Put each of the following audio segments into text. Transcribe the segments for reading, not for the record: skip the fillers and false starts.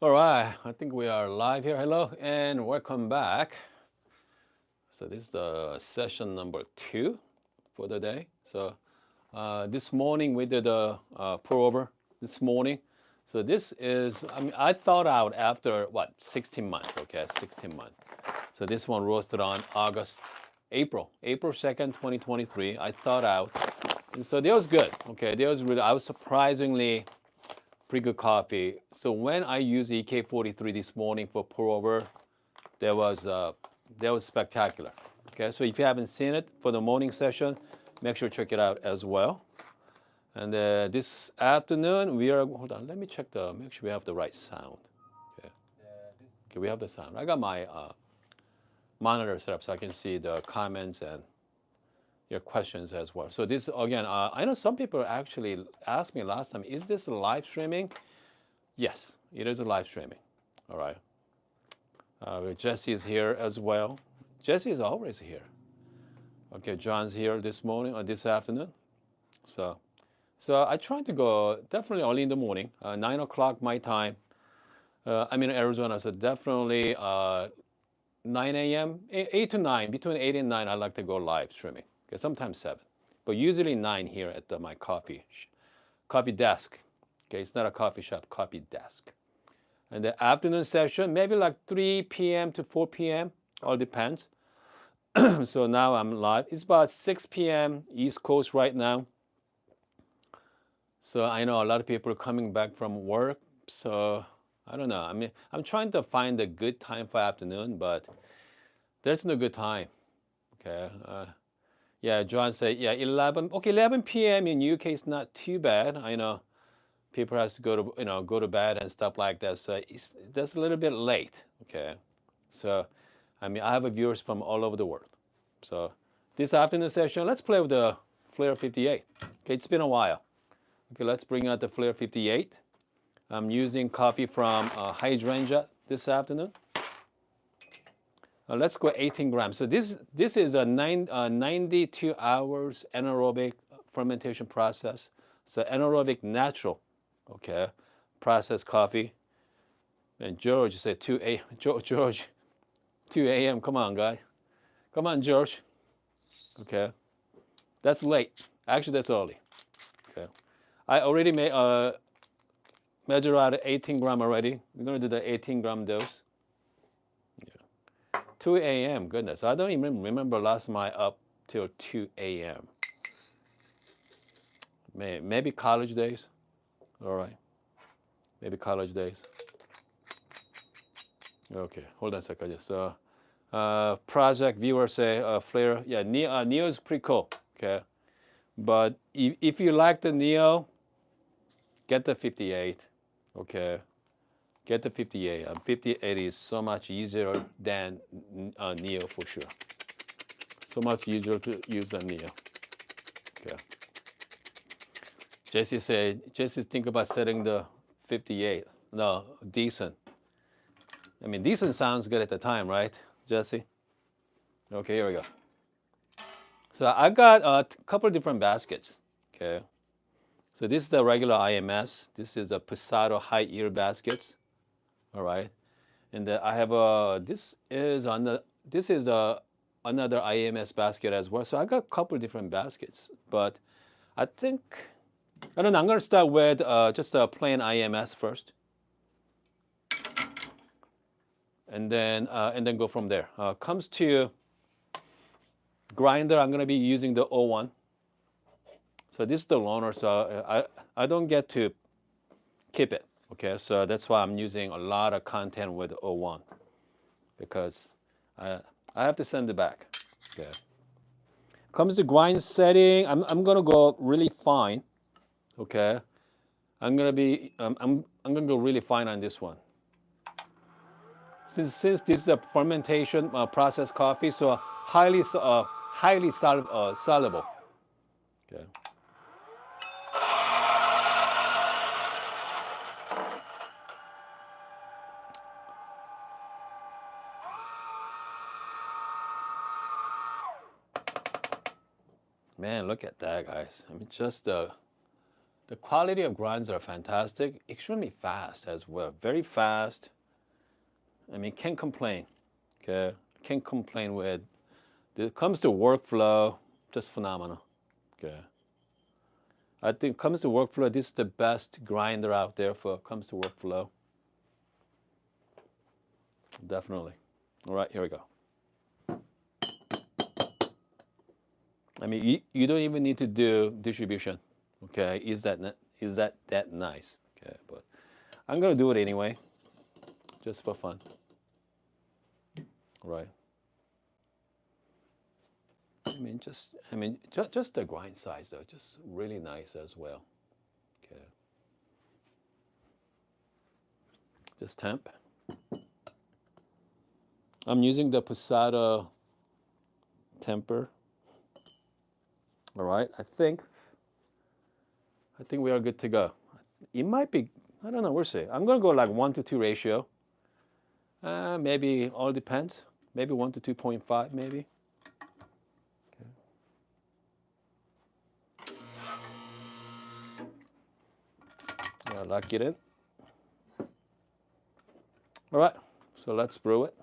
All right, I think we are live here. Hello and welcome back. So this is the session number 2 for the day. So this morning we did a pour over this morning. So this is, I thought out after what, 16 months, okay, 16 months. So this one roasted on April 2nd, 2023. I thought out. And so that was good, okay, that was really, I was surprisingly pretty good coffee. So when I used EK43 this morning for pour over, that was spectacular. Okay, so if you haven't seen it for the morning session, make sure to check it out as well. And this afternoon we are. Hold on, let me check make sure we have the right sound. Okay, okay, we have the sound. I got my monitor set up so I can see the comments and your questions as well. So this again, I know some people actually asked me last time, is this live streaming? Yes, it is a live streaming. All right. Jesse is here as well. Jesse is always here. Okay, John's here this morning or this afternoon. So I try to go definitely early in the morning, 9 o'clock my time. I'm in Arizona, so definitely 9 a.m., 8 to 9, between 8 and 9, I like to go live streaming. Okay, sometimes 7, but usually 9 here at my coffee desk. Okay, it's not a coffee shop, coffee desk. And the afternoon session, maybe like 3 p.m. to 4 p.m., all depends. So now I'm live. It's about 6 p.m. East Coast right now. So I know a lot of people are coming back from work. So I don't know. I mean, I'm trying to find a good time for afternoon, but there's no good time. Okay. Yeah, John said, yeah, 11. Okay, 11 p.m. in UK is not too bad. I know people has to go to bed and stuff like that. So that's a little bit late. Okay. So, I mean, I have viewers from all over the world. So this afternoon session, let's play with the Flair 58. Okay, it's been a while. Okay, let's bring out the Flair 58. I'm using coffee from Hydrangea this afternoon. Let's go 18 grams. So this is a 92 hours anaerobic fermentation process. So anaerobic natural, okay, processed coffee. And George said 2 a. George, 2 a.m. Come on, guy. Come on, George. Okay, that's late. Actually, that's early. Okay, I already measure out 18 gram already. We're gonna do the 18 gram dose. 2 a.m. Goodness, I don't even remember last time I up till 2 a.m. Maybe college days. All right, maybe college days. Okay, hold on a second. Just project viewer say Flair. Yeah, Neo is pretty cool. Okay, but if you like the Neo, get the 58. Okay, get the 58. 58 is so much easier than Neo for sure. So much easier to use than Neo. Okay. Jesse think about setting the 58. No, decent. I mean, decent sounds good at the time, right, Jesse? Okay, here we go. So I got a couple of different baskets. Okay. So this is the regular IMS. This is the Pasado high yield baskets. All right. And I have this is another IMS basket as well. So I got a couple of different baskets, but I think I don't know. I'm gonna start with just a plain IMS first, and then go from there. Comes to grinder, I'm gonna be using the O1. So this is the loaner, so I don't get to keep it. Okay, so that's why I'm using a lot of content with O1 because I have to send it back. Okay. Comes to grind setting, I'm gonna go really fine. Okay, I'm gonna go really fine on this one. Since this is a fermentation processed coffee, so highly soluble. Okay. Man, look at that, guys. I mean, just The quality of grinds are fantastic, extremely fast as well, very fast. I mean, can't complain. Okay, can't complain with. It comes to workflow, just phenomenal. Okay. I think comes to workflow, this is the best grinder out there for comes to workflow. Definitely. All right, here we go. I mean, you don't even need to do distribution. Okay, is that nice? Okay, but I'm gonna do it anyway, just for fun. Right. Just the grind size though, just really nice as well. Okay. Just temp. I'm using the Posada temper. All right, I think we are good to go. It might be, I don't know, we'll see. I'm gonna go like 1-to-2 ratio. Maybe all depends. Maybe 1 to 2.5, maybe. Okay. Lock it in. All right, so let's brew it.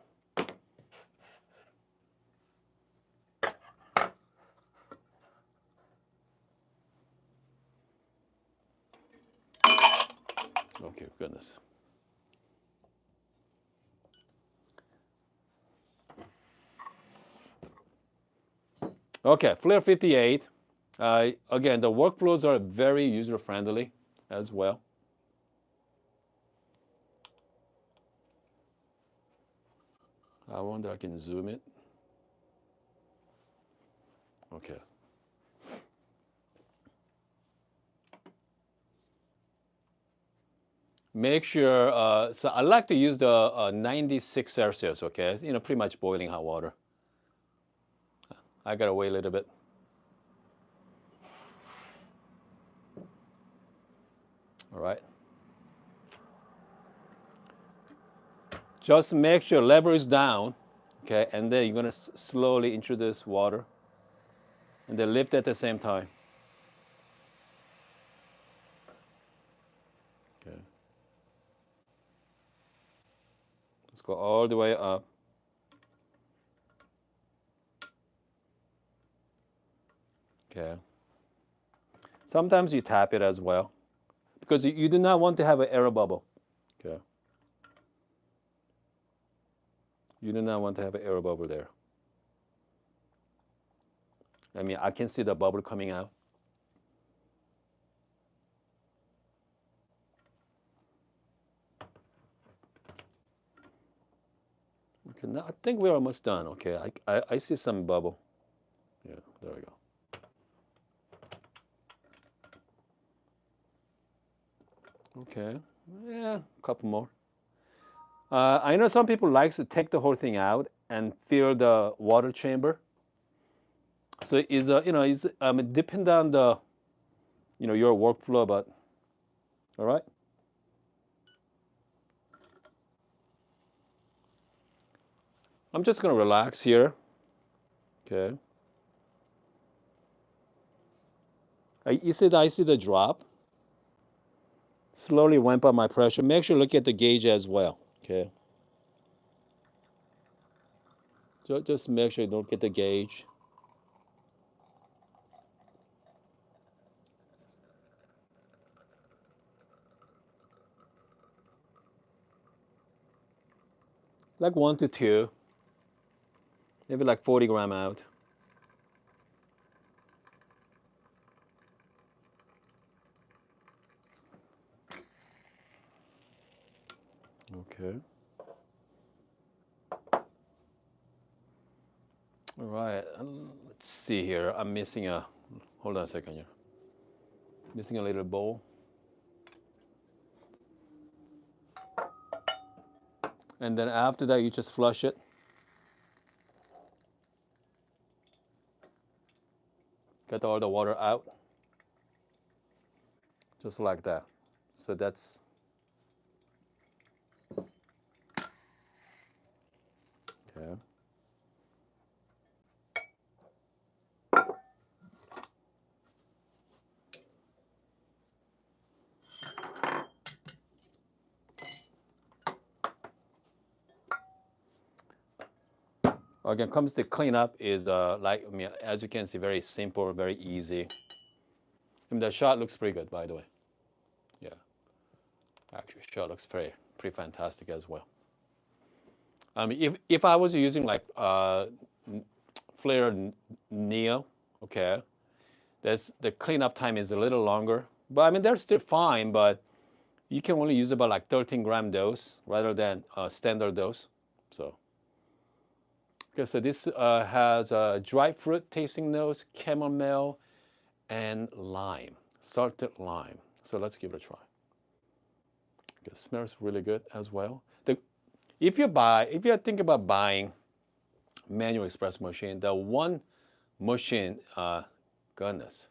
Okay, goodness. Okay, Flair 58. Again, the workflows are very user-friendly as well. I wonder I can zoom it. Okay. Make sure, so I like to use the 96 Celsius, okay? You know, pretty much boiling hot water. I gotta wait a little bit. All right. Just make sure lever is down, okay? And then you're gonna slowly introduce water. And then lift at the same time. Okay. Let's go all the way up. Okay. Sometimes you tap it as well because you do not want to have an air bubble. Okay. You do not want to have an air bubble there. I mean, I can see the bubble coming out. Okay, now I think we're almost done. Okay, I see some bubble. Yeah, there we go. Okay, yeah, a couple more. I know some people like to take the whole thing out and fill the water chamber. So it's it's depend on the your workflow, but all right. I'm just gonna relax here. Okay. You see I see the drop. Slowly ramp up my pressure. Make sure look at the gauge as well. Okay. Just make sure you don't get the gauge. Like 1 to 2, maybe like 40 gram out. Okay. All right. Let's see here. I'm missing a. Hold on a second here. Missing a little bowl. And then after that, you just flush it. Get all the water out. Just like that. So that's. Okay. Again, comes to cleanup is like, I mean, as you can see, very simple, very easy. I mean, the shot looks pretty good, by the way. Yeah, actually, shot looks pretty fantastic as well. I mean, if I was using like Flair Neo, okay, that's the cleanup time is a little longer. But I mean, they're still fine, but you can only use about like 13-gram dose rather than standard dose. So, okay, so this has dry fruit tasting notes, chamomile, and lime, salted lime. So let's give it a try. It smells really good as well. If you think about buying manual espresso machine, the one machine, goodness,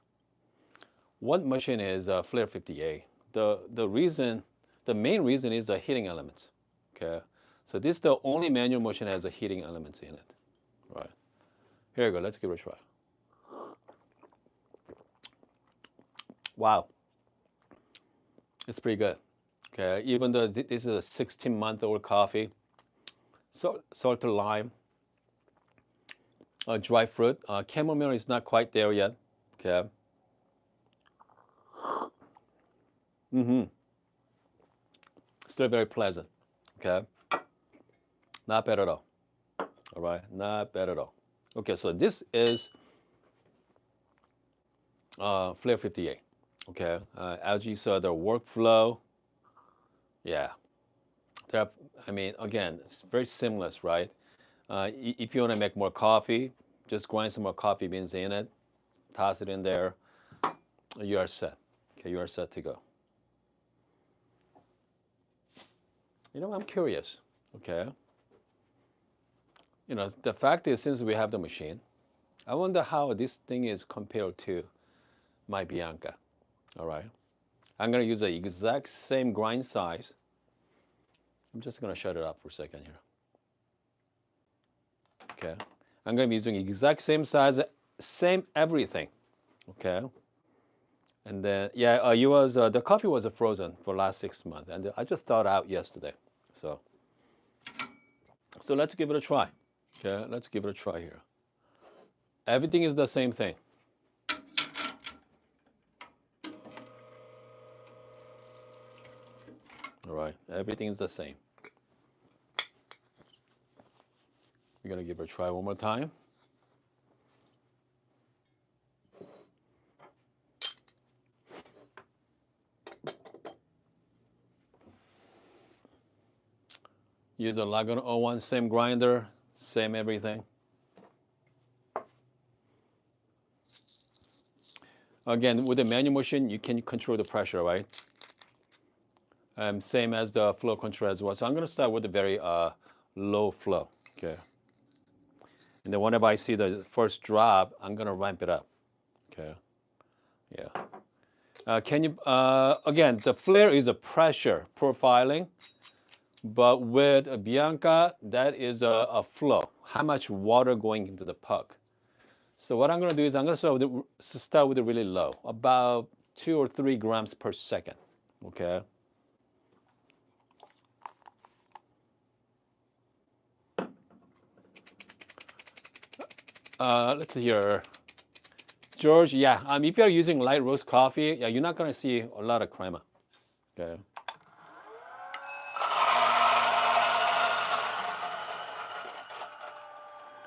one machine is Flair 58. The main reason is the heating elements. Okay, so this is the only manual machine that has the heating elements in it. Right. Here we go. Let's give it a try. Wow, it's pretty good. Okay, even though this is a 16-month-old coffee, salted lime, dry fruit, chamomile is not quite there yet. Okay. Mm-hmm. Still very pleasant. Okay. Not bad at all. All right, not bad at all. Okay, so this is Flair 58. Okay, as you saw, the workflow, yeah. I mean, again, it's very seamless, right? If you want to make more coffee, just grind some more coffee beans in it, toss it in there, you are set. Okay, you are set to go. You know, I'm curious. Okay. You know, the fact is, since we have the machine, I wonder how this thing is compared to my Bianca. All right. I'm going to use the exact same grind size. I'm just going to shut it up for a second here. Okay. I'm going to be using exact same size, same everything. Okay. And then, yeah, the coffee was frozen for last 6 months, and I just thawed out yesterday. So let's give it a try. Okay, let's give it a try here. Everything is the same thing. All right, everything is the same. We're gonna give it a try one more time. Use a Lagom 01, same grinder, same everything. Again, with the manual machine, you can control the pressure, right? Same as the flow control as well. So I'm going to start with a very low flow, okay? And then whenever I see the first drop, I'm going to ramp it up, okay? Yeah. Again, the Flair is a pressure profiling, but with a Bianca, that is a flow. How much water going into the puck? So what I'm going to do is I'm going to start with it really low, about 2 or 3 grams per second, okay? Let's see here. George, yeah, if you're using light roast coffee, yeah, you're not going to see a lot of crema, okay?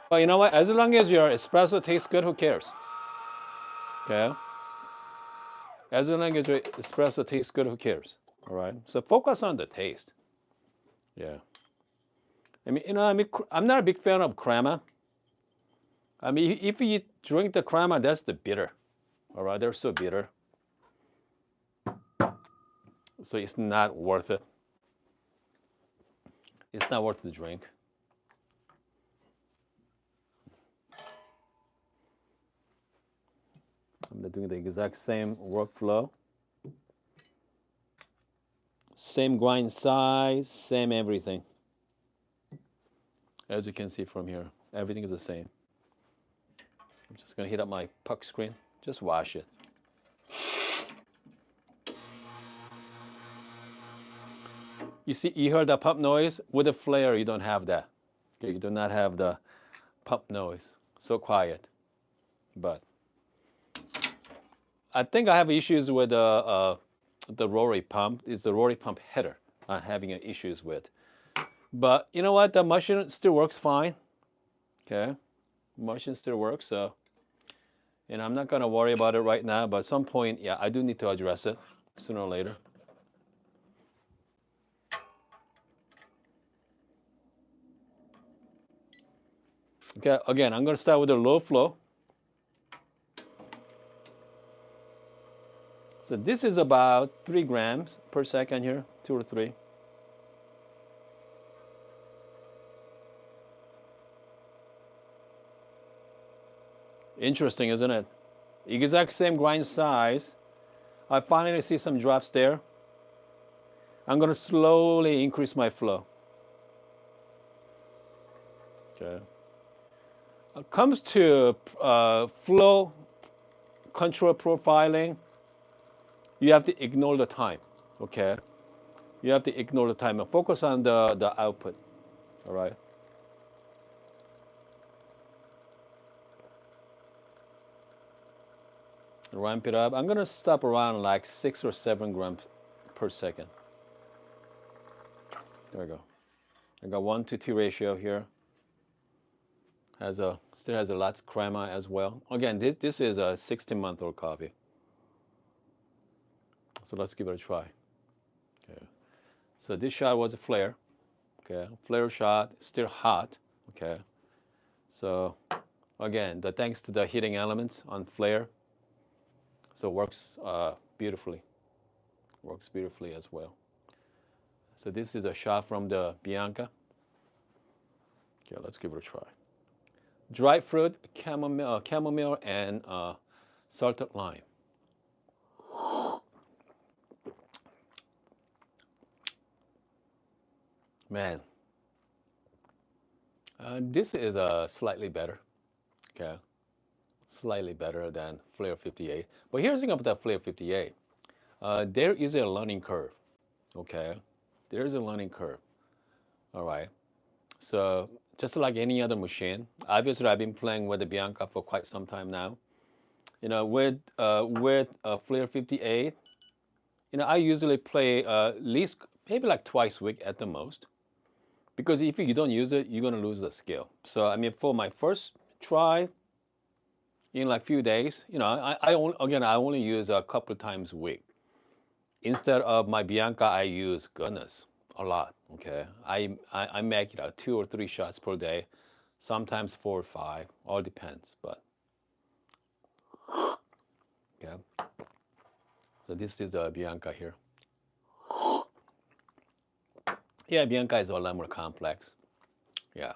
But you know what? As long as your espresso tastes good, who cares? Okay? As long as your espresso tastes good, who cares? All right? So focus on the taste. Yeah. I mean, you know, I'm not a big fan of crema. I mean, if you drink the crema, that's the bitter. All right? They're so bitter. So it's not worth it. It's not worth the drink. I'm doing the exact same workflow. Same grind size, same everything. As you can see from here, everything is the same. I'm just gonna heat up my puck screen. Just wash it. You see, you heard the pump noise? With the Flair, you don't have that. Okay, you do not have the pump noise. So quiet. But I think I have issues with the rotary pump. It's the rotary pump header I'm having issues with. But you know what? The machine still works fine. Okay, machine still works. So, and I'm not gonna worry about it right now. But at some point, yeah, I do need to address it sooner or later. Okay, again, I'm gonna start with a low flow. So this is about 3 grams per second here, 2 or 3. Interesting, isn't it? Exact same grind size. I finally see some drops there. I'm going to slowly increase my flow. Okay. When it comes to flow control profiling, you have to ignore the time. Okay. You have to ignore the time and focus on the output. All right. Ramp it up. I'm going to stop around like 6 or 7 grams per second. There we go. I got 1-to-2 ratio here. Still has a lot of crema as well. Again, this is a 16-month-old coffee. So let's give it a try. Okay. So this shot was a Flair. Okay, Flair shot, still hot. Okay. So again, thanks to the heating elements on Flair, so it works beautifully. Works beautifully as well. So this is a shot from the Bianca. Okay, let's give it a try. Dried fruit, chamomile, and salted lime. Man, this is slightly better. Okay, slightly better than Flair 58. But here's the thing about that Flair 58. There is a learning curve. Okay, there is a learning curve. All right. So just like any other machine, obviously I've been playing with the Bianca for quite some time now. You know, with Flair 58, you know, I usually play at least maybe like twice a week at the most. Because if you don't use it, you're gonna lose the skill. So I mean, for my first try, in like few days, you know, I only use a couple times a week. Instead of my Bianca, I use goodness a lot. Okay, I make 2 or 3 shots per day, sometimes 4 or 5, all depends. But yeah, so this is the Bianca here. Yeah, Bianca is a lot more complex. Yeah,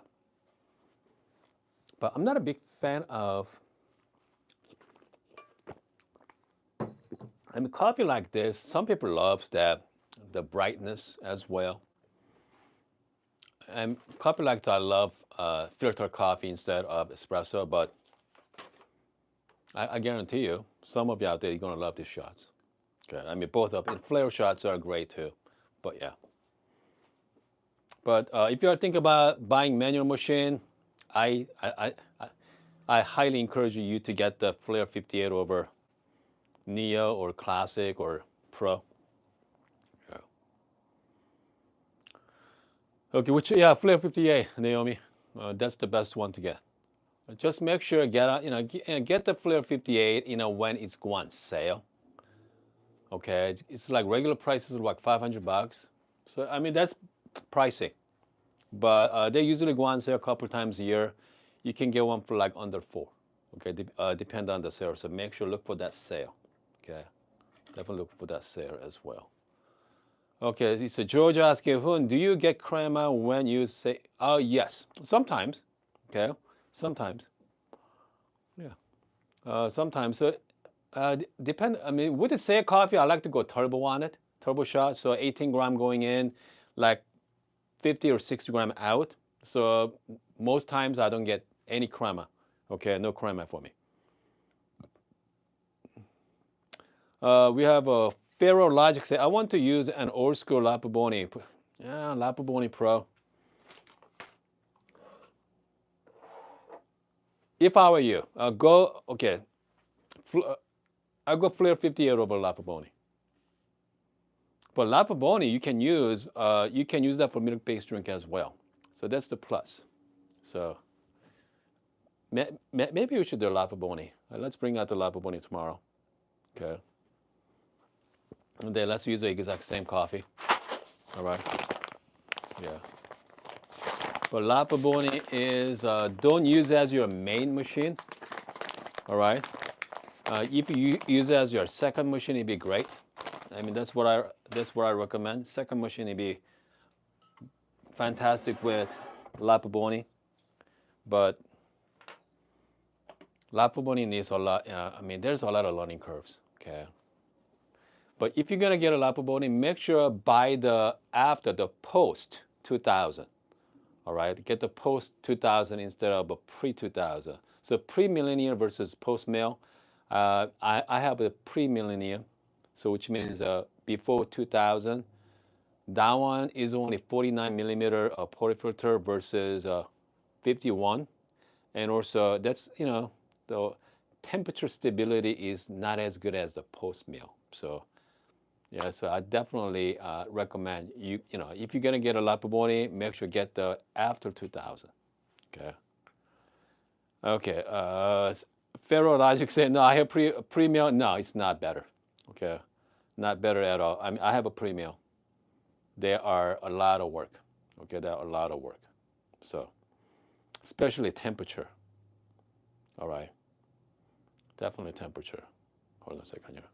but I'm not a big fan of. I mean, coffee like this, some people love that the brightness as well. And coffee like that, I love filter coffee instead of espresso. But I guarantee you, some of you out there, you're gonna love these shots. Okay, I mean, both of them. Flair shots are great too. But yeah. But if you are thinking about buying manual machine, I highly encourage you to get the Flair 58 over Neo or Classic or Pro. Yeah. Okay, Flair 58, Naomi. That's the best one to get. Just make sure get the Flair 58, when it's going on sale. Okay, it's like regular prices are like $500. So I mean that's pricey, but they usually go on sale a couple times a year. You can get one for like under 4. Okay, depend on the sale. So make sure look for that sale. Okay, definitely look for that sale as well. Okay, so George asking, Hoon, do you get crema when you say, oh, yes, sometimes, okay, sometimes, yeah, sometimes. So, depend, I mean, with the say coffee, I like to go turbo on it, turbo shot, so 18 gram going in, like 50 or 60 gram out. So most times I don't get any crema, okay, no crema for me. We have a Pharaoh Logic say, I want to use an old school Lapaboni. Yeah, Lapaboni Pro. If I were you, go okay. I go Flair 58 over Lapaboni. But Lapaboni you can use that for milk-based drink as well. So that's the plus. So maybe we should do Lapaboni. Let's bring out the Lapaboni tomorrow. Okay. And then let's use the exact same coffee. All right. Yeah. But Lapaboni is don't use it as your main machine. All right. If you use it as your second machine, it'd be great. I mean, that's what I recommend. Second machine, it'd be fantastic with Lapaboni, but Lapaboni needs a lot. I mean, there's a lot of learning curves. Okay. But if you're gonna get a Lapaboni, make sure buy the after the post 2000. All right, get the post 2000 instead of a pre 2000. So pre millennial versus post mill. I have a pre millennial, so which means before 2000. That one is only 49 millimeter portafilter versus 51, and also that's the temperature stability is not as good as the post mill. So yeah, so I definitely recommend if you're gonna get a Lapaboni, make sure get the after 2000. Okay. Okay. Pharaoh Logic said no. I have pre-mill. No, it's not better. Okay, not better at all. I mean, I have a pre-mill. They are a lot of work. Okay, they are a lot of work. So, especially temperature. All right, definitely temperature. Hold on a second here.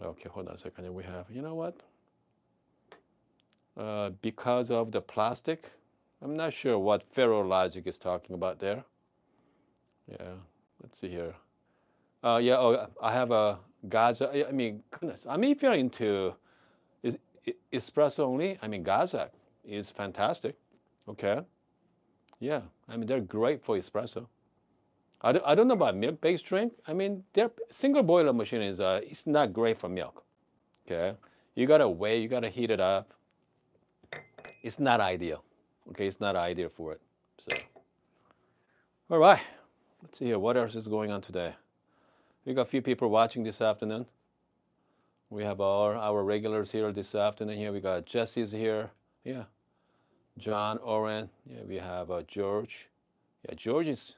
Okay, hold on a second. We have, you know what? Because of the plastic, I'm not sure what Ferro Logic is talking about there. Yeah, let's see here. Yeah, oh, I have a Gaza. I mean, goodness. I mean, if you're into espresso only, I mean, Gaza is fantastic. Okay. Yeah, I mean, they're great for espresso. I don't know about milk-based drink. I mean, their single boiler machine is it's not great for milk. Okay, you gotta wait, you gotta heat it up. It's not ideal. Okay, it's not ideal for it. So, all right, let's see here. What else is going on today? We got a few people watching this afternoon. We have our regulars here this afternoon. Here we got Jesse's here. Yeah, John, Oren. Yeah, we have George. Yeah, George is.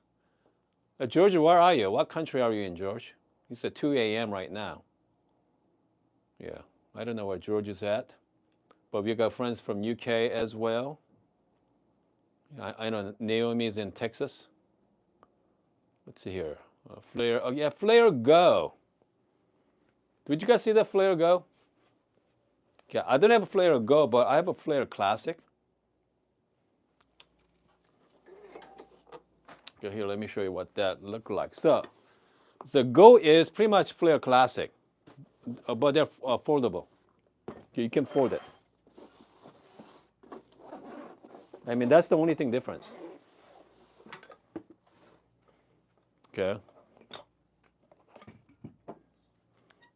George, where are you? What country are you in, George? It's at 2 a.m. right now. Yeah, I don't know where George is at, but we got friends from UK as well. I know Naomi is in Texas. Let's see here. Flair. Oh yeah, Flair Go. Did you guys see that Flair Go? Yeah, I don't have a Flair Go, but I have a Flair Classic. Okay, here, let me show you what that look like. So, the Go is pretty much Flair Classic, but they're foldable. Okay, you can fold it. I mean, that's the only thing difference. Okay.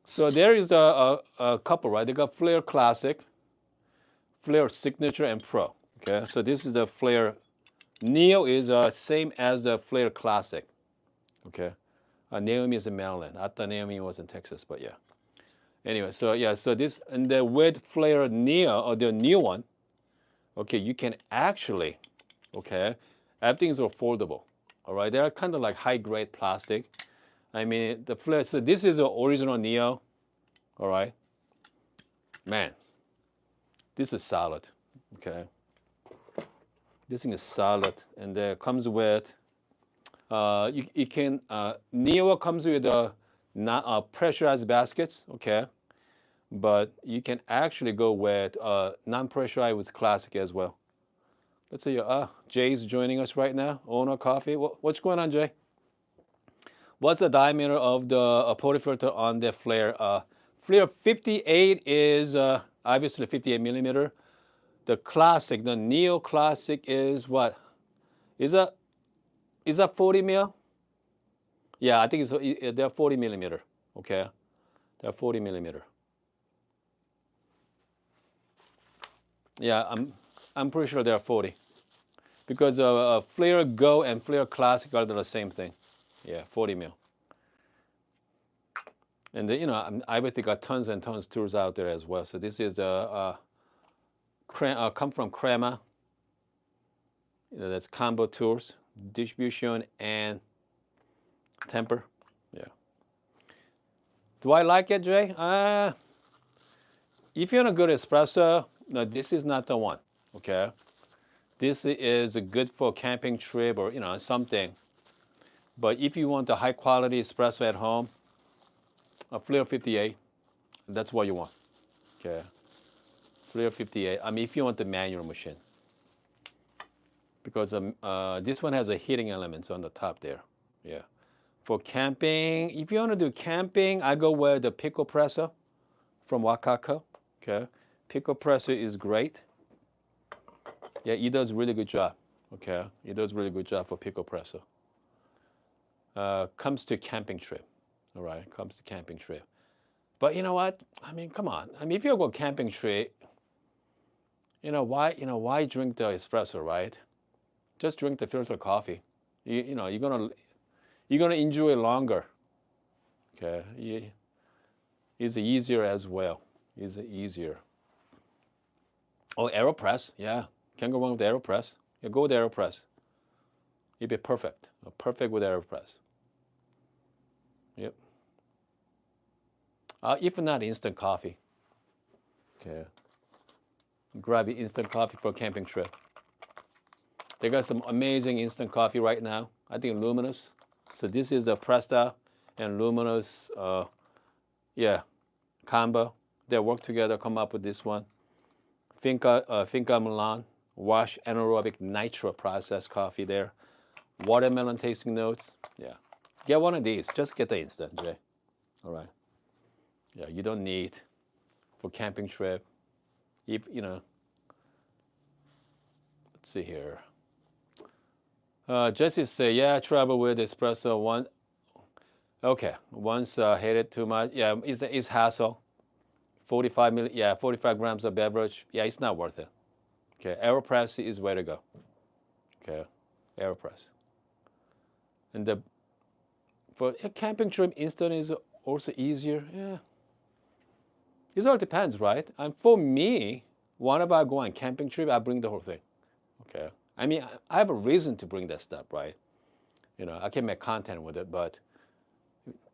So there is a couple, right? They got Flair Classic, Flair Signature, and Pro. Okay, so this is the Flair Neo is same as the Flair Classic. Okay, Naomi is in Maryland. I thought Naomi was in Texas, but yeah. Anyway, so yeah, so this and the with Flair Neo or the new one, okay, you can actually, okay, everything's foldable. All right, they are kind of like high grade plastic. I mean the Flair. So this is the original Neo. All right, man, this is solid. Okay. This thing is solid, and it comes with. You can Neo comes with pressurized baskets, okay, but you can actually go with non-pressurized with Classic as well. Let's see, Jay's joining us right now. Owner Coffee. What's going on, Jay? What's the diameter of the portafilter on the Flair? Flair 58 is obviously 58 millimeter. The Classic, the Neo Classic is what? Is that 40 mil? Yeah, I think they're 40 millimeter. Okay, they're 40 millimeter. Yeah, I'm pretty sure they're 40. because Flair Go and Flair Classic are the same thing. Yeah, 40 mil. And you know, I bet they got tons and tons of tours out there as well. So this is the come from Crema. You know, that's combo tours, distribution and temper. Yeah. Do I like it, Jay? If you're in a good espresso, no, this is not the one. Okay. This is good for camping trip or something. But if you want a high quality espresso at home, a Flair 58, that's what you want. Okay. Flair 58. I mean, if you want the manual machine, because this one has a heating elements on the top there. Yeah. For camping, if you want to do camping, I go with the Pico Presso from Wakako. Okay. Pico Presso is great. Yeah, he does really good job. Okay. He does really good job for Pico Presso. Comes to camping trip. All right. Comes to camping trip. But you know what? I mean, come on. I mean, if you go camping trip, why drink the espresso, right? Just drink the filter coffee. You're gonna enjoy it longer. Okay, it's easier as well. It's easier. Oh, AeroPress, yeah, can't go wrong with AeroPress. Yeah, go with AeroPress. It'd be perfect. Perfect with AeroPress. Yep. If not instant coffee. Okay. Grab the instant coffee for a camping trip. They got some amazing instant coffee right now. I think Luminous. So this is the Presta and Luminous, yeah, combo. They work together, come up with this one. Finca Milan, wash anaerobic nitro processed coffee there. Watermelon tasting notes. Yeah, get one of these. Just get the instant, Jay. All right. Yeah, you don't need for camping trip. If let's see here. Jesse say, yeah, travel with espresso one. Okay, once hate it too much. Yeah, it's hassle. 45 grams of beverage. Yeah, it's not worth it. Okay, AeroPress is way to go. Okay, AeroPress. And for a camping trip, instant is also easier. Yeah, it all depends, right? And for me, whenever I go on camping trip, I bring the whole thing. Okay, I mean, I have a reason to bring that stuff, right? I can make content with it, but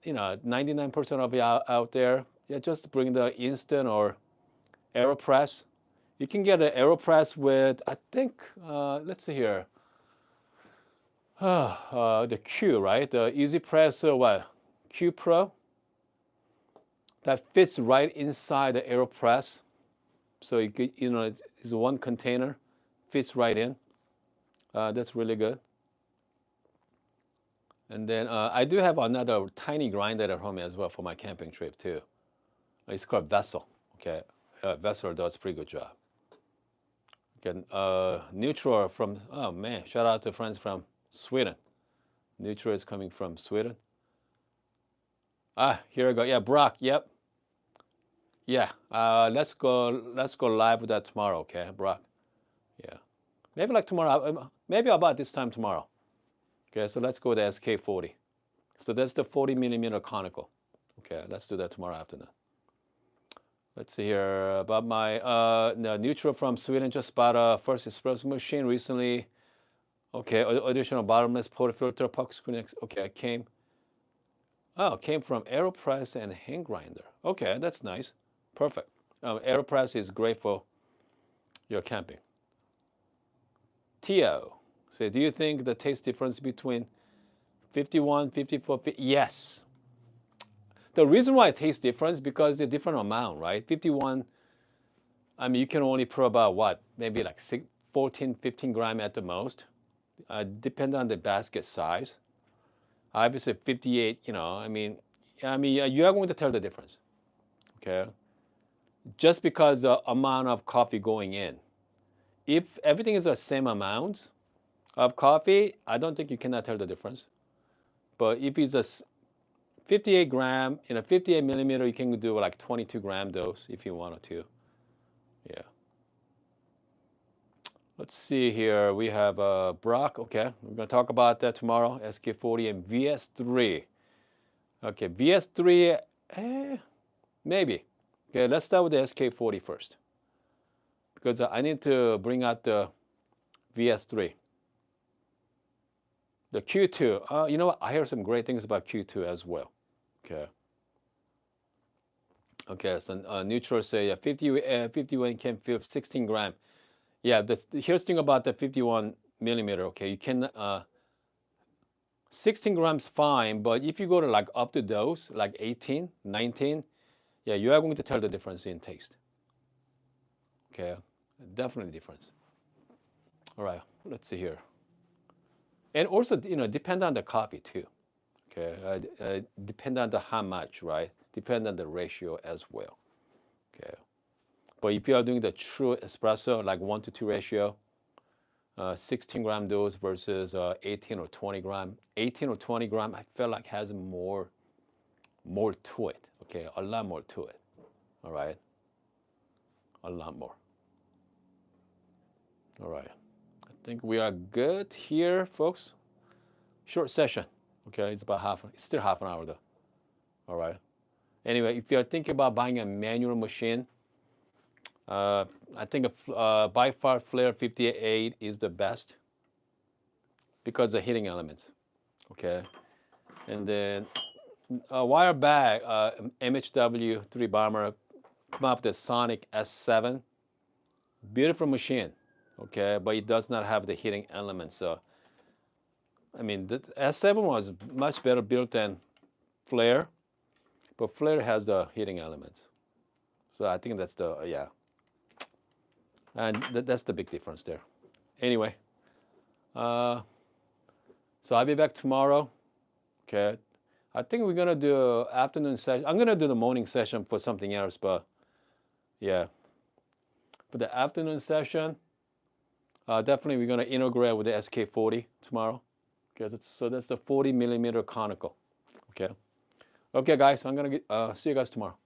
99% of you out there, yeah, just bring the instant or AeroPress. You can get an AeroPress with, I think, let's see here, the Q, right? The EasyPress, Q Pro. That fits right inside the AeroPress. So you could, it's one container, fits right in. That's really good. And then I do have another tiny grinder at home as well for my camping trip too. It's called Vessel. Okay, Vessel does a pretty good job. Okay, Neutral from, oh man, shout out to friends from Sweden. Neutral is coming from Sweden. Here we go. Yeah, Brock. Yep. Yeah. Let's go live with that tomorrow. Okay, Brock. Yeah. Maybe like tomorrow. Maybe about this time tomorrow. Okay, so let's go with the SK40. So that's the 40 millimeter conical. Okay, let's do that tomorrow afternoon. Let's see here about my Neutral from Sweden. Just bought a first espresso machine recently. Okay, additional bottomless portafilter puck screen. Okay, came from AeroPress and hand grinder. Okay, that's nice. Perfect. AeroPress is great for your camping. Tio, so do you think the taste difference between 51, 54, 50? Yes. The reason why it tastes different is because they're different amount, right? 51, I mean, you can only pour about what? Maybe like 14, 15 grams at the most. Depending on the basket size. Obviously, 58, you are going to tell the difference. Okay? Just because the amount of coffee going in. If everything is the same amount of coffee, I don't think you cannot tell the difference. But if it's a 58 gram, 58 millimeter, you can do like 22 gram dose if you wanted to. Yeah. Let's see here. We have Brock. Okay, we're gonna talk about that tomorrow. SK40 and VS3. Okay, VS3. Maybe. Okay, let's start with the SK40 first because I need to bring out the VS3. The Q2. You know what? I hear some great things about Q2 as well. Okay. Okay, so neutral say 51 can fill 16 gram. Yeah, here's the thing about the 51 millimeter. Okay, you can 16 grams fine, but if you go to like up to dose, like 18, 19, yeah, you are going to tell the difference in taste. Okay, definitely difference. All right, let's see here. And also, depend on the coffee too. Okay, depend on the how much, right? Depend on the ratio as well. Okay, but if you are doing the true espresso, like 1 to 2 ratio, 16 gram dose versus 18 or 20 gram. 18 or 20 gram, I feel like has more to it. Okay, a lot more to it. All right, a lot more. All right, I think we are good here, folks. Short session. Okay, it's about it's still half an hour though. All right. Anyway, if you're thinking about buying a manual machine, I think by far Flair 58 is the best because the heating elements. Okay, and then a while back, MHW 3 Bomber come up with the Sonic S7. Beautiful machine, okay, but it does not have the heating elements. So, I mean, the S7 was much better built than Flair, but Flair has the heating elements. So I think that's the, yeah. And that's the big difference there. Anyway, so I'll be back tomorrow, okay. I think we're gonna do afternoon session. I'm gonna do the morning session for something else, but yeah. For the afternoon session, definitely we're gonna integrate with the SK40 tomorrow. Okay, so that's the 40 millimeter conical. Okay. Okay, guys, I'm gonna see you guys tomorrow.